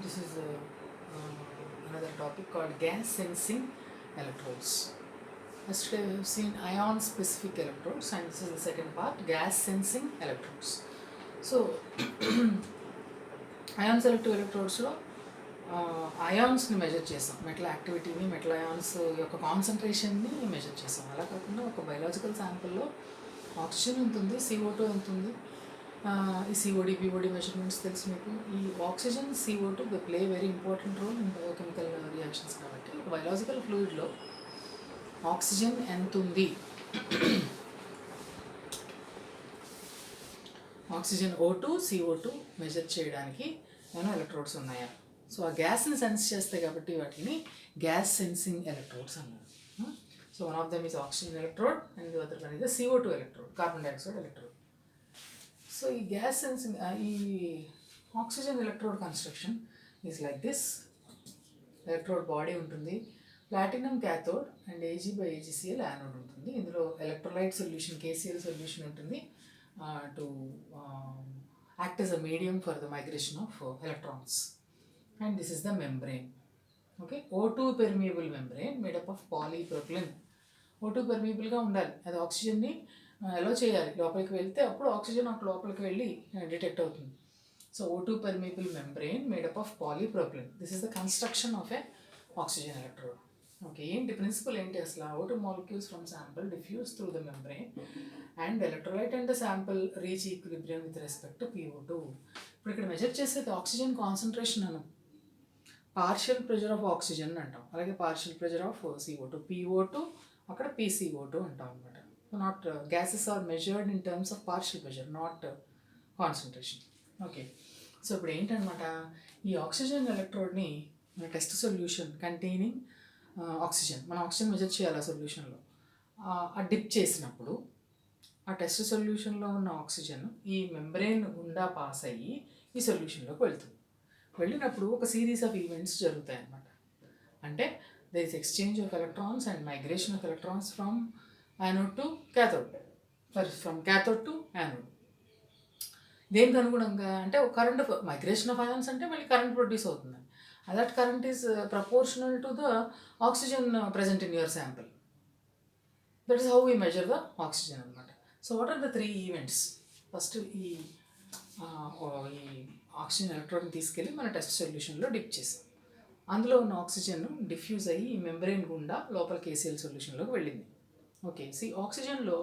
This is another topic called gas sensing electrodes. Yesterday we have seen ion specific electrodes, and this is the second part, gas sensing electrodes. So ion selective electrodes లో అయాన్స్ని measure చేసాం, metal యాక్టివిటీని, metal ions యొక్క కాన్సన్ట్రేషన్ని measure చేసాం. అలా కాకుండా ఒక biological శాంపుల్లో oxygen ఎంత ఉంది, CO2 ఎంత ఉంది, ఈ సిఓడి పిఓడి మెజర్మెంట్స్ తెలుసు మీకు. ఈ oxygen CO2 they play very important role in biochemical reactions. కాబట్టి బయలాజికల్ ఫ్లూయిడ్లో ఆక్సిజన్ ఎంత ఉంది, ఆక్సిజన్ O2 CO2 మెజర్ చేయడానికి ఏమైనా ఎలక్ట్రోడ్స్ ఉన్నాయా? సో ఆ గ్యాస్ని సెన్స్ చేస్తాయి కాబట్టి వాటిని గ్యాస్ సెన్సింగ్ ఎలక్ట్రోడ్స్ అన్నారు. So one of them is oxygen electrode and the other one is CO2 electrode, carbon dioxide electrode. So ఈ గ్యాస్ సెన్సింగ్, ఈ oxygen electrode construction is like this. Electrode body ఉంటుంది, platinum cathode and AgAgCl anode ఉంటుంది. ఇందులో electrolyte solution KCl solution ఉంటుంది to act as a medium for the migration of electrons. And this is the membrane. Okay, O2 permeable membrane made up of polypropylene. O2 permeableగా ఉండాలి, అది ఆక్సిజన్ని ఎలా చేయాలి, లోపలికి వెళ్తే అప్పుడు ఆక్సిజన్ అక్కడ లోపలికి వెళ్ళి డిటెక్ట్ అవుతుంది. So O2 permeable membrane made up of polypropylene. This is the construction of a oxygen electrode. Okay, ఏంటి ప్రిన్సిపల్ ఏంటి అసలు? O2 molecules from sample diffuse through the membrane and electrolyte and the sample reach equilibrium with respect to PO2. ఇప్పుడు ఇక్కడ measure చేసేది oxygen concentration అనం, partial pressure of oxygen అంటాం, అలాగే partial pressure of CO2, PO2 అక్కడ PCO2 అంటాం అనమాట. Not gases are measured in terms of partial pressure, not concentration. Okay, so ఇప్పుడు ఏంటనమాట, ఈ ఆక్సిజన్ ఎలక్ట్రోడ్ని మన టెస్ట్ సొల్యూషన్ కంటైనింగ్ ఆక్సిజన్, మనం ఆక్సిజన్ మెజర్ చేయాలి ఆ సొల్యూషన్లో. ఆ డిప్ చేసినప్పుడు ఆ టెస్ట్ సొల్యూషన్లో ఉన్న ఆక్సిజన్ ఈ మెంబ్రెయిన్ గుండా పాస్ అయ్యి ఈ సొల్యూషన్లోకి వెళ్తుంది. వెళ్ళినప్పుడు ఒక సిరీస్ ఆఫ్ ఈవెంట్స్ జరుగుతాయి అన్నమాట. అంటే there is exchange of electrons and migration of electrons from anode to cathode, from cathode to anode. దేనికి అనుగుణంగా అంటే కరెంట్ మైగ్రేషన్ ఆఫ్ అయాన్స్ అంటే మళ్ళీ కరెంట్ ప్రొడ్యూస్ అవుతుంది. That current is proportional to the oxygen present in your sample. That is how we measure the oxygen అనమాట. So what are the 3 events? First ఈ oxygen ఎలక్ట్రోడ్ని తీసుకెళ్ళి మన test సొల్యూషన్లో dip చేసాం. అందులో ఉన్న ఆక్సిజన్ డిఫ్యూజ్ అయ్యి ఈ మెంబ్రెయిన్ గుండా లోపల KCl సొల్యూషన్లోకి వెళ్ళింది. ఓకే, ఆక్సిజన్లో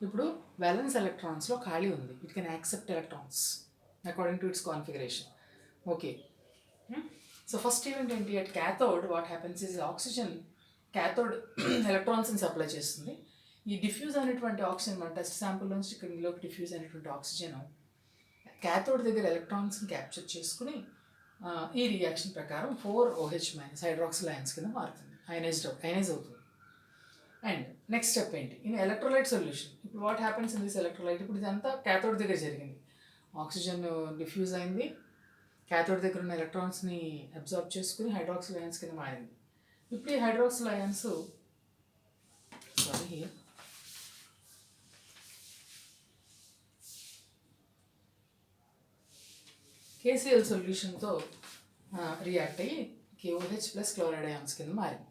ఇప్పుడు బ్యాలెన్స్ ఎలక్ట్రాన్స్లో ఖాళీ ఉంది. It can accept electrons according to its configuration. Okay, so first event ఏంటి? At cathode what happens is oxygen cathode ఎలక్ట్రాన్స్ని సప్లై చేస్తుంది. ఈ డిఫ్యూజ్ అయినటువంటి ఆక్సిజన్, మన టెస్ట్ శాంపుల్ నుంచి ఇక్కడలోకి డిఫ్యూజ్ అయినటువంటి ఆక్సిజన్ క్యాథోడ్ దగ్గర ఎలక్ట్రాన్స్ని క్యాప్చర్ చేసుకుని ఈ రియాక్షన్ ప్రకారం 4OH- హైడ్రాక్సిల్ అయాన్స్ కింద మారుతుంది, అయనైజ్ అవుతుంది. అండ్ నెక్స్ట్ స్టెప్ ఏంటి? ఇన్ ఎలక్ట్రోలైట్ సొల్యూషన్, ఇప్పుడు what happens in this electrolyte? ఇప్పుడు ఇదంతా క్యాథోడ్ దగ్గర జరిగింది, ఆక్సిజన్ డిఫ్యూజ్ అయింది, క్యాథోడ్ దగ్గర ఉన్న ఎలక్ట్రాన్స్ని అబ్జార్బ్ చేసుకుని హైడ్రాక్సిల్ అయాన్స్ కింద మారింది. ఇప్పుడు ఈ హైడ్రాక్సిల్ అయాన్స్ KCl సొల్యూషన్తో రియాక్ట్ అయ్యి KOH ప్లస్ క్లోరైడ్ అయాన్స్ కింద మారింది.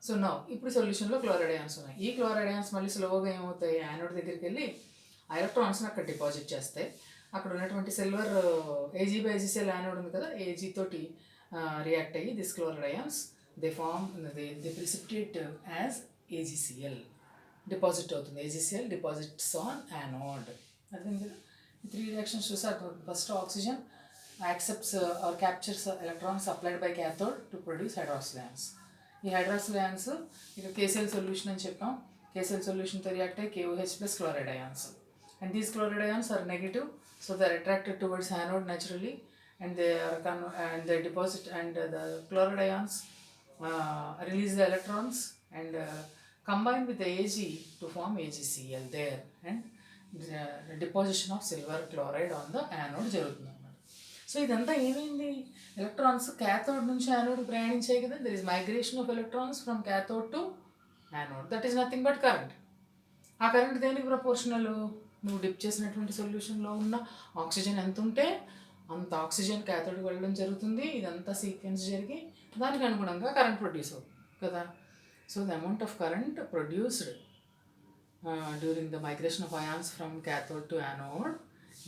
సో నా ఇప్పుడు సొల్యూషన్లో క్లోరైడ్ అయాన్స్ ఉన్నాయి. ఈ క్లోరైడ్ అయాన్స్ మళ్ళీ స్లోగా ఏమవుతాయి, యానోడ్ దగ్గరికి వెళ్ళి ఆ ఎలక్ట్రాన్స్ని అక్కడ డిపాజిట్ చేస్తాయి. అక్కడ ఉన్నటువంటి సిల్వర్ AgAgCl యానోడ్ ఉంది కదా, Ag తోటి రియాక్ట్ అయ్యి this chloride ions they precipitate as AgCl, deposit అవుతుంది. AgCl deposits on anode. అర్థం కదా? 3 రియాక్షన్స్ చూసారు. First oxygen accepts or captures electrons supplied by cathode to produce hydroxyl ions. ఈ hydroxyl ions ఇక KCl సొల్యూషన్ అని చెప్పాం, KCl సొల్యూషన్తో react అయ్యి KOH plus chloride ions. And these chloride ions are negative, so they are attracted towards anode naturally, and they deposit, and the chloride ions release the electrons and combine with the Ag to form AgCl there, and deposition of silver chloride on the anode జరుగుతుంది అన్నమాట. So ఇదంతా ఏమైంది? Electrons cathode నుంచి anode ప్రయాణించాయి కదా, there is migration of electrons from cathode to anode. That is nothing but current. ఆ current దేనికి proportional? నువ్వు డిప్ చేసినటువంటి సొల్యూషన్లో ఉన్న ఆక్సిజన్ ఎంత ఉంటే అంత ఆక్సిజన్ క్యాథోడ్కి వెళ్ళడం జరుగుతుంది. ఇదంతా సీక్వెన్స్ జరిగి దానికి అనుగుణంగా కరెంట్ ప్రొడ్యూస్ అవుతుంది కదా. So the amount of current produced during the migration of ions from cathode to anode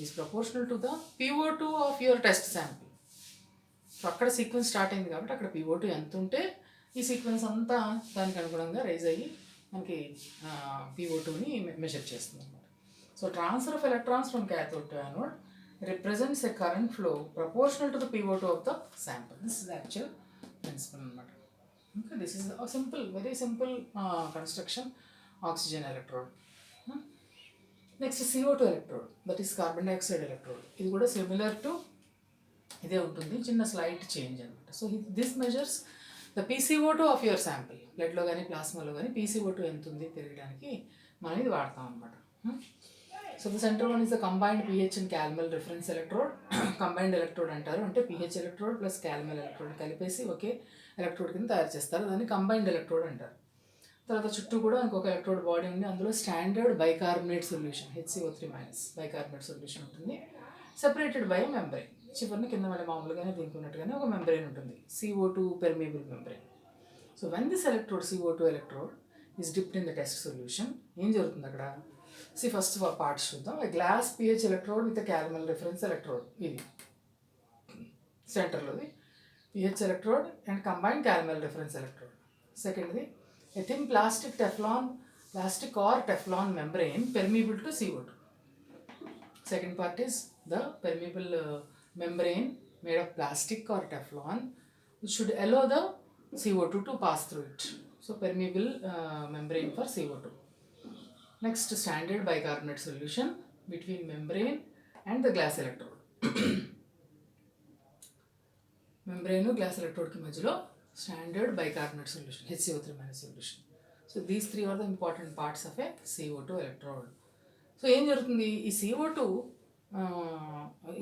is proportional to the PO2 of your test sample. So అక్కడ సీక్వెన్స్ స్టార్ట్ అయింది కాబట్టి అక్కడ PO2 ఎంత ఉంటే ఈ సీక్వెన్స్ అంతా దానికి అనుగుణంగా రైజ్ అయ్యి మనకి PO2ని మెజర్ చేస్తుంది అన్నమాట. So transfer of electrons from cathode to anode represents a current flow proportional to the PO2 of the sample. This is the actual principle అన్నమాట. Okay, this is a simple, very simple construction oxygen electrode. Next CO2 electrode, that is carbon dioxide electrode. ఇది కూడా similar to ఇదే ఉంటుంది, చిన్న slight change అనమాట. So this measures the PCO2 of your sample. బ్లడ్లో కానీ ప్లాస్మాలో కానీ PCO2 ఎంత ఉంది తెలియడానికి మనం ఇది వాడతాం అనమాట. So the centre one is the combined pH and calomel reference electrode. Combined electrode అంటారు, అంటే pH electrode plus calomel electrode కలిపేసి ఒకే ఎలక్ట్రోడ్ కింద తయారు చేస్తారు, దాన్ని కంబైన్డ్ ఎలక్ట్రోడ్ అంటారు. తర్వాత చుట్టూ కూడా ఇంకొక ఎలక్ట్రోడ్ బాడీ ఉంది, అందులో standard bicarbonate solution HCO3- bicarbonate solution ఉంటుంది, సెపరేటెడ్ బై మెంబ్రెయిన్. చివరిని కింద మళ్ళీ మామూలుగానే దీనికి ఉన్నట్టుగానే ఒక మెంబ్రెయిన్ ఉంటుంది, CO2 permeable membrane. So when this electrode CO2 electrode is dipped in the test solution, ఏం జరుగుతుంది అక్కడ? ఫస్ట్ పార్ట్స్ చూద్దాం. Glass pH electrode with calomel reference electrode, ఇది సెంటర్లోది pH electrode and combined calomel reference electrode. సెకండ్ది a thin plastic or Teflon membrane permeable to CO2. Second part is the permeable membrane made of plastic or Teflon, which should allow the CO2 to pass through it. So permeable membrane for CO2. Next, standard bicarbonate solution between membrane and the glass electrode. Membrane and glass electrode ki majhilo standard bicarbonate solution, HCO3- solution. So these three are the important parts of a CO2 electrode. So ఏం జరుగుతుంది, ఈ CO2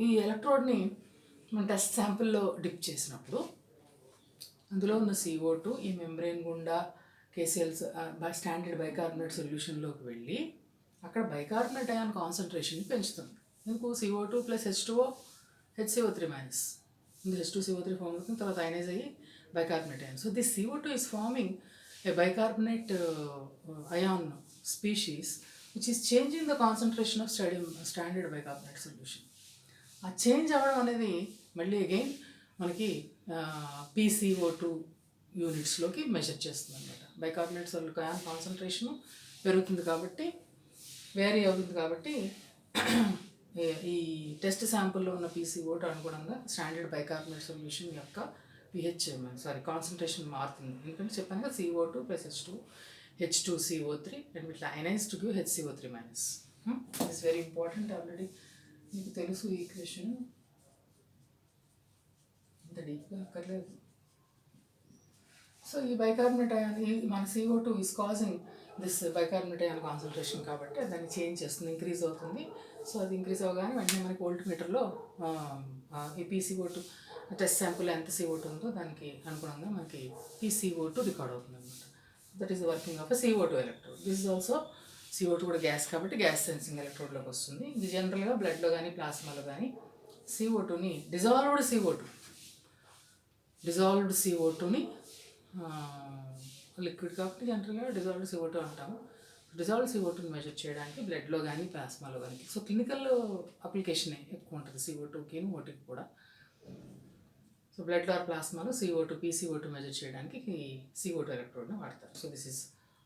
ఈ ఎలక్ట్రోడ్ని మన test శాంపిల్లో dip చేసినప్పుడు అందులో ఉన్న CO2 ఈ membrane గుండా KCl's స్టాండర్డ్ బైకార్బోనేట్ సొల్యూషన్లోకి వెళ్ళి అక్కడ బైకార్బోనేట్ అయాన్ కాన్సన్ట్రేషన్ పెంచుతుంది. ఎందుకు? CO2 ప్లస్ H2O HCO3-, ఇది H2CO3 ఫామ్ అవుతుంది, తర్వాత అయనైజ్ అయ్యి bicarbonate ion. So this CO2 is forming a bicarbonate ion species which is changing the concentration of standard bicarbonate solution. ఆ change అవ్వడం అనేది మళ్ళీ అగైన్ మనకి PCO2 యూనిట్స్లోకి మెజర్ చేస్తుంది అనమాట. బైకార్బోనేట్ అయాన్ కాన్సన్ట్రేషన్ పెరుగుతుంది కాబట్టి, వేరీ అవుతుంది కాబట్టి ఈ టెస్ట్ శాంపుల్లో ఉన్న PCO2 అనుగుణంగా స్టాండర్డ్ బైకార్బోనేట్ సొల్యూషన్ యొక్క కాన్సన్ట్రేషన్ మారుతుంది. ఎందుకంటే చెప్పాను కదా, CO2 ప్లస్ H2CO3 అండ్ ఇట్లా ionise to give HCO3-. It's very important, already మీకు తెలుసు ఈ ఈక్వేషన్, ఇంత డీప్గా అక్కర్లేదు. సో ఈ బైకార్బోనేట్ అయాన్, ఈ మన CO2 is causing this bicarbonate ion concentration కాబట్టి దాన్ని చేంజ్ చేస్తుంది, ఇంక్రీజ్ అవుతుంది. సో అది ఇంక్రీజ్ అవ్వగానే వెంటనే మనకి వోల్ట్మీటర్లో ఈ PCO2 టెస్ట్ శాంపుల్ ఎంత CO2 ఉందో దానికి అనుగుణంగా మనకి PCO2 రికార్డ్ అవుతుంది అనమాట. That is working of CO2 electrode. This is also CO2 కూడా గ్యాస్ కాబట్టి గ్యాస్ సెన్సింగ్ ఎలక్ట్రోడ్లోకి వస్తుంది. ఇది జనరల్గా బ్లడ్లో కానీ ప్లాస్మాలో కానీ CO2ని డిజాల్వ్డ్ CO2ని లిక్విడ్ కాబట్టి జనరల్గా డిజాల్వ్డ్ CO2 అంటాము. డిజాల్వ్డ్ CO2ని మెజర్ చేయడానికి బ్లడ్లో కానీ ప్లాస్మాలో కానీ, సో క్లినికల్ అప్లికేషన్ ఎక్కువ ఉంటుంది CO2కి ఓటీకి కూడా. సో బ్లడ్ ఆర్ ప్లాస్మాలో CO2 PCO2 మెజర్ చేయడానికి CO2 ఎలక్ట్రోడ్ని వాడతారు. So this is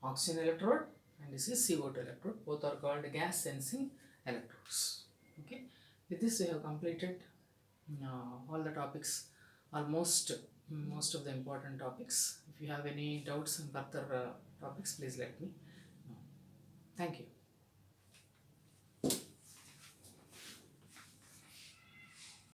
oxygen electrode and this is CO2 electrode. Both are called gas sensing electrodes. Okay, with this we have completed all the topics, almost most of the important topics. If you have any doubts on further topics, please let me know. Thank you.